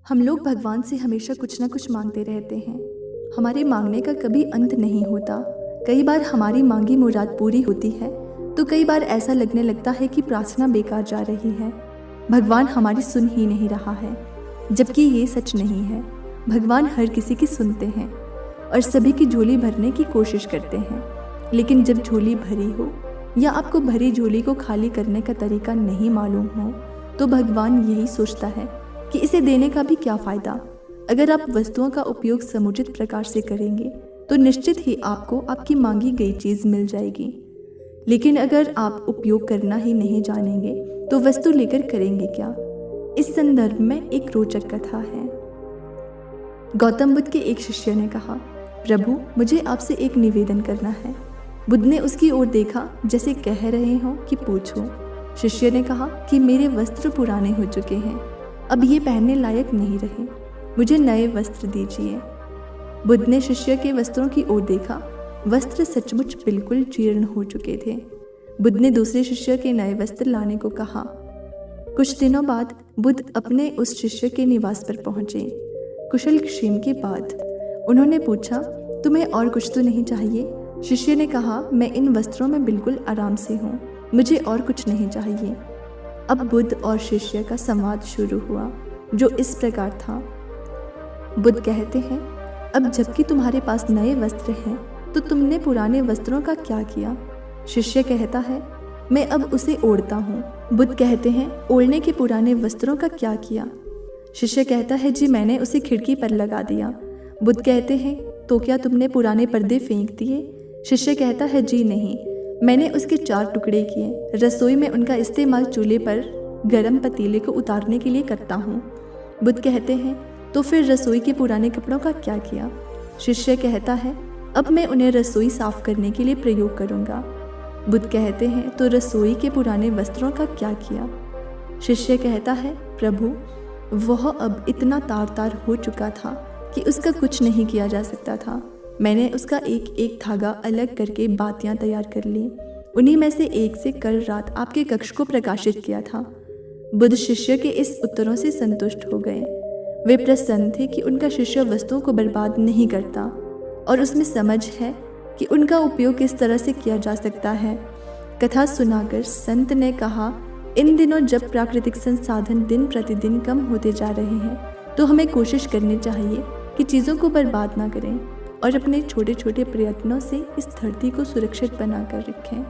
हम लोग भगवान से हमेशा कुछ ना कुछ मांगते रहते हैं। हमारे मांगने का कभी अंत नहीं होता। कई बार हमारी मांगी मुराद पूरी होती है तो कई बार ऐसा लगने लगता है कि प्रार्थना बेकार जा रही है। भगवान हमारी सुन ही नहीं रहा है, जबकि ये सच नहीं है। भगवान हर किसी की सुनते हैं और सभी की झोली भरने की कोशिश करते हैं। लेकिन जब झोली भरी हो या आपको भरी झोली को खाली करने का तरीका नहीं मालूम हो तो भगवान यही सोचता है कि इसे देने का भी क्या फ़ायदा। अगर आप वस्तुओं का उपयोग समुचित प्रकार से करेंगे तो निश्चित ही आपको आपकी मांगी गई चीज़ मिल जाएगी। लेकिन अगर आप उपयोग करना ही नहीं जानेंगे तो वस्तु लेकर करेंगे क्या। इस संदर्भ में एक रोचक कथा है। गौतम बुद्ध के एक शिष्य ने कहा, प्रभु मुझे आपसे एक निवेदन करना है। बुद्ध ने उसकी ओर देखा जैसे कह रहे हो कि पूछो। शिष्य ने कहा कि मेरे वस्त्र पुराने हो चुके हैं, अब ये पहनने लायक नहीं रहे, मुझे नए वस्त्र दीजिए। बुद्ध ने शिष्य के वस्त्रों की ओर देखा। वस्त्र सचमुच बिल्कुल जीर्ण हो चुके थे। बुद्ध ने दूसरे शिष्य के नए वस्त्र लाने को कहा। कुछ दिनों बाद बुद्ध अपने उस शिष्य के निवास पर पहुंचे। कुशल क्षेम के बाद उन्होंने पूछा, तुम्हें और कुछ तो नहीं चाहिए? शिष्य ने कहा, मैं इन वस्त्रों में बिल्कुल आराम से हूँ, मुझे और कुछ नहीं चाहिए। अब बुद्ध और शिष्य का संवाद शुरू हुआ जो इस प्रकार था। बुद्ध कहते हैं, अब जबकि तुम्हारे पास नए वस्त्र हैं तो तुमने पुराने वस्त्रों का क्या किया? शिष्य कहता है, मैं अब उसे ओढ़ता हूँ। बुद्ध कहते हैं, ओढ़ने के पुराने वस्त्रों का क्या किया? शिष्य कहता है, जी मैंने उसे खिड़की पर लगा दिया। बुद्ध कहते हैं, तो क्या तुमने पुराने पर्दे फेंक दिए? शिष्य कहता है, जी नहीं, मैंने उसके 4 टुकड़े किए। रसोई में उनका इस्तेमाल चूल्हे पर गर्म पतीले को उतारने के लिए करता हूँ। बुद्ध कहते हैं, तो फिर रसोई के पुराने कपड़ों का क्या किया? शिष्य कहता है, अब मैं उन्हें रसोई साफ करने के लिए प्रयोग करूँगा। बुद्ध कहते हैं, तो रसोई के पुराने वस्त्रों का क्या किया? शिष्य कहता है, प्रभु वह अब इतना तार तार हो चुका था कि उसका कुछ नहीं किया जा सकता था। मैंने उसका एक एक धागा अलग करके बातियां तैयार कर ली। उन्हीं में से एक से कल रात आपके कक्ष को प्रकाशित किया था। बुद्ध शिष्य के इस उत्तरों से संतुष्ट हो गए। वे प्रसन्न थे कि उनका शिष्य वस्तुओं को बर्बाद नहीं करता और उसमें समझ है कि उनका उपयोग किस तरह से किया जा सकता है। कथा सुनाकर संत ने कहा, इन दिनों जब प्राकृतिक संसाधन दिन प्रतिदिन कम होते जा रहे हैं तो हमें कोशिश करनी चाहिए कि चीज़ों को बर्बाद ना करें और अपने छोटे छोटे प्रयत्नों से इस धरती को सुरक्षित बनाकर रखें।